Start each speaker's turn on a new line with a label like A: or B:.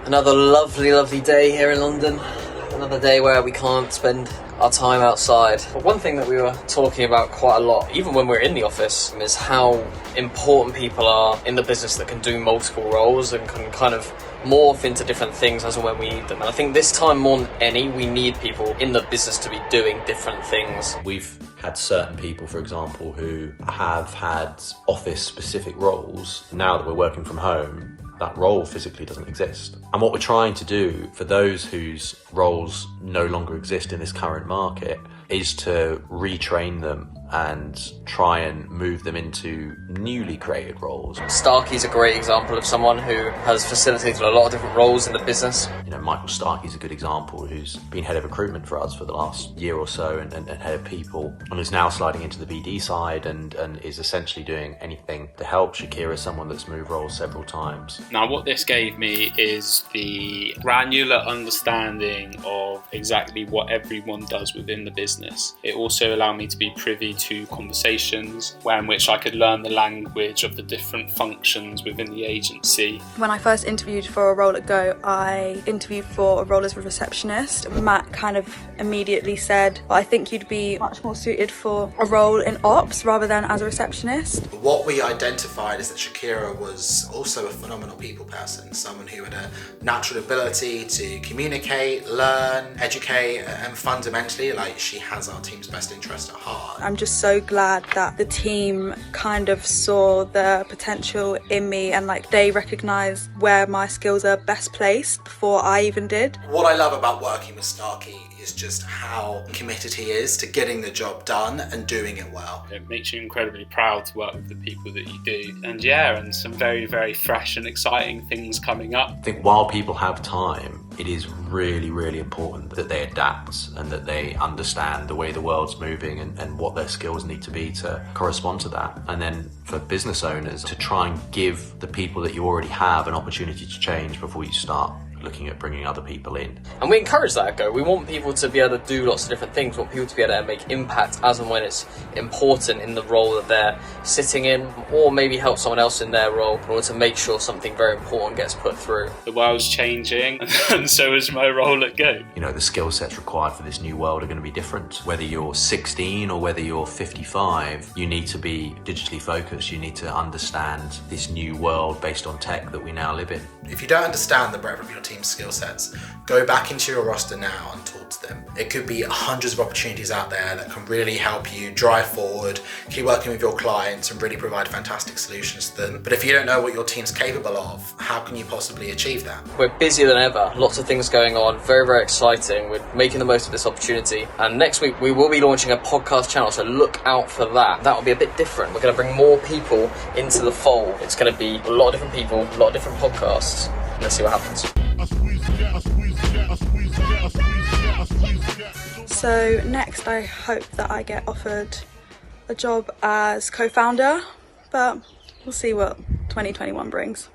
A: Another lovely day here in London. Another day where we can't spend our time outside. But one thing that we were talking about quite a lot, even when we're in the office, is how important people are in the business that can do multiple roles and can kind of morph into different things as and when we need them. And I think this time more than any, we need people in the business to be doing different things.
B: We've had certain people, for example, who have had office-specific roles. Now that we're working from home, that role physically doesn't exist. And what we're trying to do for those whose roles no longer exist in this current market is to retrain them and try and move them into newly created roles.
A: Starkey's a great example of someone who has facilitated a lot of different roles in the business.
B: You know, Michael Starkey's a good example, who's been head of recruitment for us for the last year or so and head of people, and is now sliding into the BD side and is essentially doing anything to help Shakira, someone that's moved roles several times.
C: Now, what this gave me is the granular understanding of exactly what everyone does within the business. It also allowed me to be privy to conversations in which I could learn the language of the different functions within the agency.
D: When I first interviewed for a role at Go, I interviewed for a role as a receptionist. Matt kind of immediately said, I think you'd be much more suited for a role in ops rather than as a receptionist.
E: What we identified is that Shakira was also a phenomenal people person, someone who had a natural ability to communicate, learn, educate, and fundamentally, she has our team's best interest at heart.
D: I'm just so glad that the team kind of saw the potential in me and they recognise where my skills are best placed before I even did.
E: What I love about working with Starkey is just how committed he is to getting the job done and doing it well.
C: It makes you incredibly proud to work with the people that you do. And some very, very fresh and exciting things coming up.
B: I think while people have time, it is really, really important that they adapt and that they understand the way the world's moving and what their skills need to be to correspond to that. And then for business owners to try and give the people that you already have an opportunity to change before you start looking at bringing other people in.
A: And we encourage that at Go. We want people to be able to do lots of different things. We want people to be able to make impact as and when it's important in the role that they're sitting in, or maybe help someone else in their role in order to make sure something very important gets put through.
C: The world's changing and so is my role at Go.
B: You know, the skill sets required for this new world are going to be different. Whether you're 16 or whether you're 55, you need to be digitally focused. You need to understand this new world based on tech that we now live in.
E: If you don't understand the breadth of your team's skill sets, go back into your roster now and talk to them. It could be hundreds of opportunities out there that can really help you drive forward, keep working with your clients and really provide fantastic solutions to them. But if you don't know what your team's capable of, how can you possibly achieve that?
A: We're busier than ever, lots of things going on, very, very exciting. We're making the most of this opportunity. And next week we will be launching a podcast channel, so look out for that. That will be a bit different. We're going to bring more people into the fold. It's going to be a lot of different people, a lot of different podcasts. Let's see what happens.
D: So next I hope that I get offered a job as co-founder, but we'll see what 2021 brings.